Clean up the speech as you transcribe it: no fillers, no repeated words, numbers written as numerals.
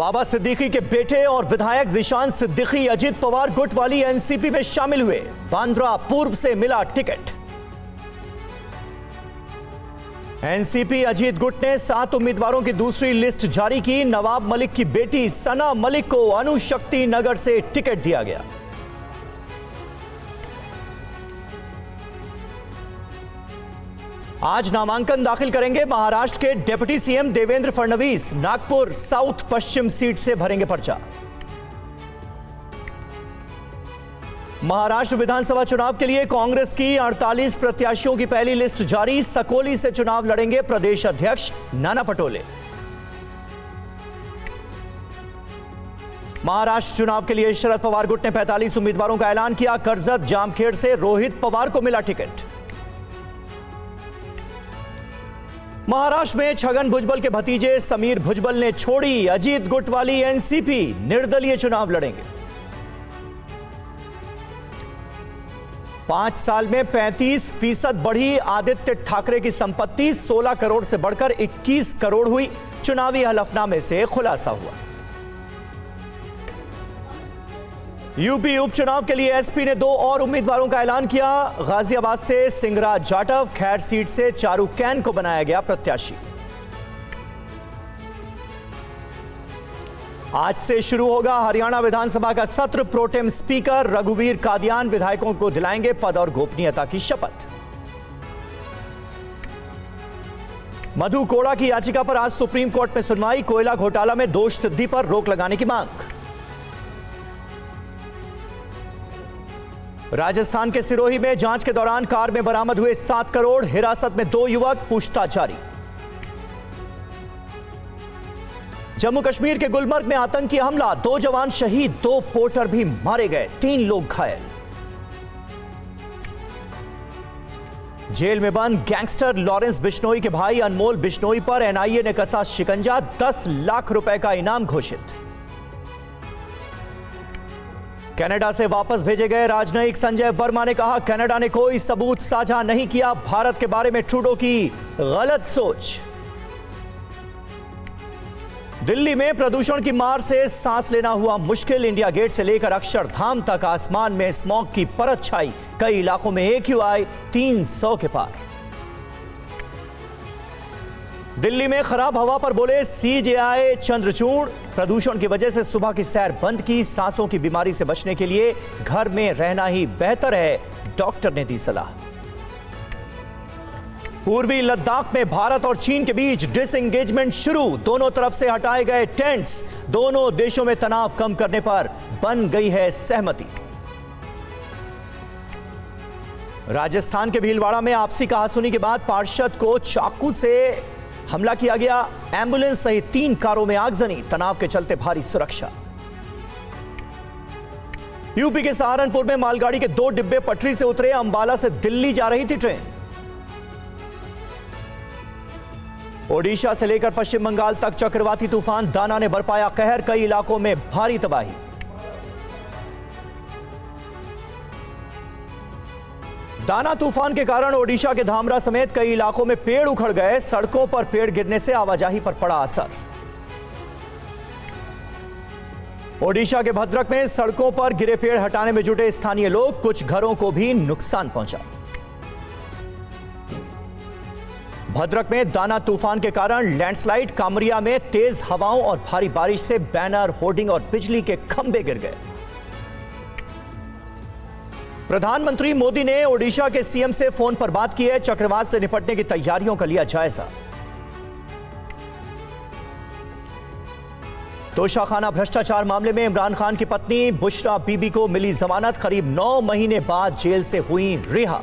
बाबा सिद्दीकी के बेटे और विधायक ज़ीशान सिद्दीकी अजीत पवार गुट वाली एनसीपी में शामिल हुए। बांद्रा पूर्व से मिला टिकट। एनसीपी अजीत गुट ने 7 उम्मीदवारों की दूसरी लिस्ट जारी की। नवाब मलिक की बेटी सना मलिक को अणुशक्ति नगर से टिकट दिया गया। आज नामांकन दाखिल करेंगे महाराष्ट्र के deputy CM Devendra Fadnavis. Nagpur south पश्चिम सीट से भरेंगे पर्चा। महाराष्ट्र विधानसभा चुनाव के लिए कांग्रेस की 48 प्रत्याशियों की पहली लिस्ट जारी। सकोली से चुनाव लड़ेंगे प्रदेश अध्यक्ष नाना पटोले। महाराष्ट्र चुनाव के लिए शरद पवार गुट ने 45 उम्मीदवारों का ऐलान किया। कर्जत जामखेड़ से रोहित पवार को मिला टिकट। महाराष्ट्र में छगन भुजबल के भतीजे समीर भुजबल ने छोड़ी अजीत गुट वाली एनसीपी। निर्दलीय चुनाव लड़ेंगे। 5 साल में 35% बढ़ी आदित्य ठाकरे की संपत्ति। 16 करोड़ से बढ़कर 21 करोड़ हुई। चुनावी हलफनामे से खुलासा हुआ। यूपी उपचुनाव के लिए एसपी ने 2 और उम्मीदवारों का ऐलान किया। गाजियाबाद से सिंगराज जाटव, खैर सीट से चारू कैन को बनाया गया प्रत्याशी। आज से शुरू होगा हरियाणा विधानसभा का सत्र। प्रोटेम स्पीकर रघुवीर कादियान विधायकों को दिलाएंगे पद और गोपनीयता की शपथ। मधु कोड़ा की याचिका पर आज सुप्रीम कोर्ट में सुनवाई। कोयला घोटाला में दोष सिद्धि पर रोक लगाने की मांग। राजस्थान के सिरोही में जांच के दौरान कार में बरामद हुए 7 करोड़। हिरासत में 2 युवक, पूछताछ जारी। जम्मू कश्मीर के गुलमर्ग में आतंकी हमला, 2 जवान शहीद, 2 पोर्टर भी मारे गए, 3 लोग घायल। जेल में बंद गैंगस्टर लॉरेंस बिश्नोई के भाई अनमोल बिश्नोई पर एनआईए ने कसा शिकंजा। 10 लाख रुपए का इनाम घोषित। कनाडा से वापस भेजे गए राजनयिक संजय वर्मा ने कहा, कनाडा ने कोई सबूत साझा नहीं किया। भारत के बारे में ट्रूडो की गलत सोच। दिल्ली में प्रदूषण की मार से सांस लेना हुआ मुश्किल। इंडिया गेट से लेकर अक्षरधाम तक आसमान में स्मॉग की परत छाई। कई इलाकों में AQI 300 के पार। दिल्ली में खराब हवा पर बोले CJI चंद्रचूड़। प्रदूषण की वजह से सुबह की सैर बंद की। सांसों की बीमारी से बचने के लिए घर में रहना ही बेहतर है, डॉक्टर ने दी सलाह। पूर्वी लद्दाख में भारत और चीन के बीच डिसएंगेजमेंट शुरू। दोनों तरफ से हटाए गए टेंट्स। दोनों देशों में तनाव कम करने पर बन गई है सहमति। राजस्थान के भीलवाड़ा में आपसी कहासुनी के बाद पार्षद को चाकू से हमला किया गया। एम्बुलेंस सहित 3 कारों में आगजनी। तनाव के चलते भारी सुरक्षा। यूपी के सहारनपुर में मालगाड़ी के 2 डिब्बे पटरी से उतरे। अंबाला से दिल्ली जा रही थी ट्रेन। ओडिशा से लेकर पश्चिम बंगाल तक चक्रवाती तूफान दाना ने बरपाया कहर। कई इलाकों में भारी तबाही। दाना तूफान के कारण ओडिशा के धामरा समेत कई इलाकों में पेड़ उखड़ गए। सड़कों पर पेड़ गिरने से आवाजाही पर पड़ा असर। ओडिशा के भद्रक में सड़कों पर गिरे पेड़ हटाने में जुटे स्थानीय लोग। कुछ घरों को भी नुकसान पहुंचा। भद्रक में दाना तूफान के कारण लैंडस्लाइड। कामरिया में तेज हवाओं और भारी बारिश से बैनर, होर्डिंग और बिजली के खंभे गिर गए। प्रधानमंत्री मोदी ने ओडिशा के सीएम से फोन पर बात की है। चक्रवात से निपटने की तैयारियों का लिया जायजा। तोशाखाना भ्रष्टाचार मामले में इमरान खान की पत्नी बुशरा बीबी को मिली जमानत। करीब 9 महीने बाद जेल से हुई रिहा।